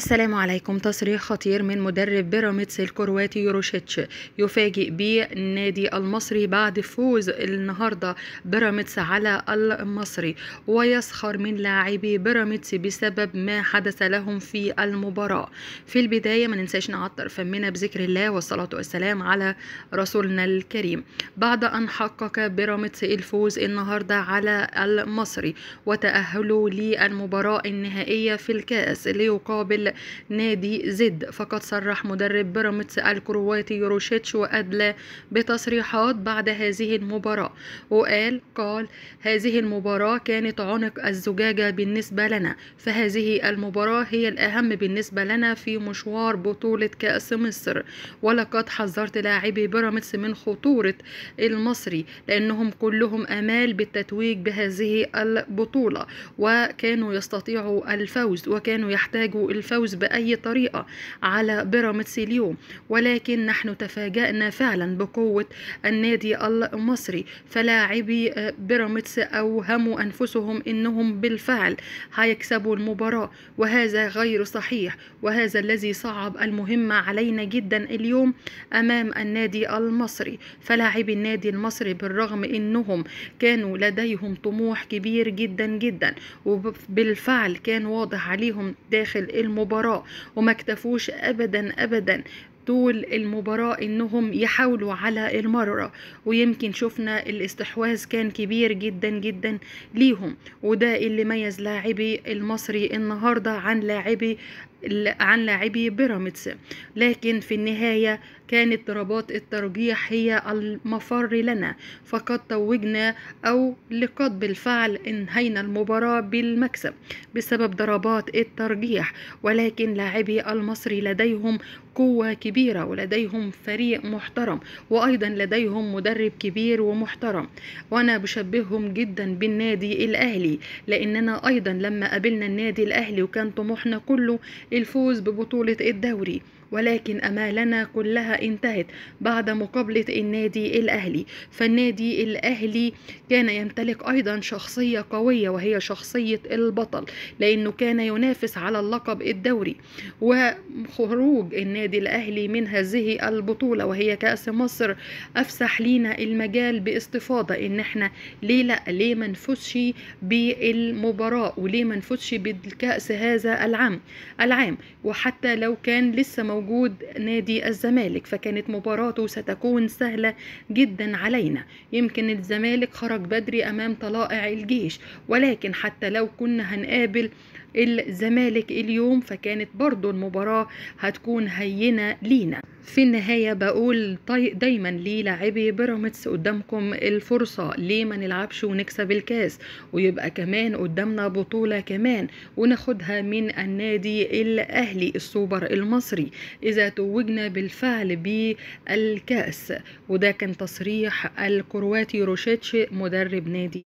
السلام عليكم. تصريح خطير من مدرب بيراميدز الكرواتي يوروشيتش يفاجئ بالنادي المصري بعد فوز النهارده بيراميدز على المصري، ويسخر من لاعبي بيراميدز بسبب ما حدث لهم في المباراة. في البداية ما ننساش نعطر فمنا بذكر الله والصلاة والسلام على رسولنا الكريم. بعد أن حقق بيراميدز الفوز النهارده على المصري وتأهلوا للمباراة النهائية في الكأس ليقابل نادي زد، فقد صرح مدرب بيراميدز الكرواتي يوروشيتش وأدلى بتصريحات بعد هذه المباراة، قال هذه المباراة كانت عنق الزجاجة بالنسبة لنا، فهذه المباراة هي الأهم بالنسبة لنا في مشوار بطولة كأس مصر، ولقد حذرت لاعبي بيراميدز من خطورة المصري لأنهم كلهم آمال بالتتويج بهذه البطولة، وكانوا يستطيعوا الفوز وكانوا يحتاجوا الفوز بأي طريقة على بيراميدز اليوم، ولكن نحن تفاجأنا فعلا بقوة النادي المصري. فلاعبي بيراميدز أوهموا أنفسهم أنهم بالفعل هيكسبوا المباراة، وهذا غير صحيح، وهذا الذي صعب المهمة علينا جدا اليوم أمام النادي المصري. فلاعبي النادي المصري بالرغم أنهم كانوا لديهم طموح كبير جدا جدا، وبالفعل كان واضح عليهم داخل المباراة، وما اكتفوش أبدا طول المباراة انهم يحاولوا على المرة، ويمكن شفنا الاستحواذ كان كبير جدا جدا ليهم، وده اللي ميز لاعبي المصري النهاردة عن لاعبي بيراميدز. لكن في النهاية كانت ضربات الترجيح هي المفر لنا، فقد توجنا أو لقد بالفعل انهينا المباراة بالمكسب بسبب ضربات الترجيح. ولكن لاعبي المصري لديهم قوة كبيرة ولديهم فريق محترم، وأيضا لديهم مدرب كبير ومحترم، وأنا بشبههم جدا بالنادي الأهلي، لأننا أيضا لما قابلنا النادي الأهلي وكان طموحنا كله الفوز ببطولة الدوري، ولكن أمالنا كلها انتهت بعد مقابلة النادي الأهلي. فالنادي الأهلي كان يمتلك أيضا شخصية قوية وهي شخصية البطل، لأنه كان ينافس على اللقب الدوري، وخروج النادي الأهلي من هذه البطولة وهي كأس مصر أفسح لينا المجال باستفاضة إن احنا ليه ما نفوزش بالمباراة وليه ما نفوزش بالكأس هذا العام. وحتى لو كان لسه موجود نادي الزمالك فكانت مباراته ستكون سهلة جدا علينا. يمكن الزمالك خرج بدري أمام طلائع الجيش، ولكن حتى لو كنا هنقابل الزمالك اليوم فكانت برضو المباراة هتكون هينة لينا. في النهاية بقول دايما للاعبي بيراميدز قدامكم الفرصة، ليه ما نلعبش ونكسب الكاس، ويبقى كمان قدامنا بطولة كمان وناخدها من النادي الأهلي السوبر المصري إذا توجنا بالفعل بالكاس. وده كان تصريح الكرواتي يوروشيتش مدرب نادي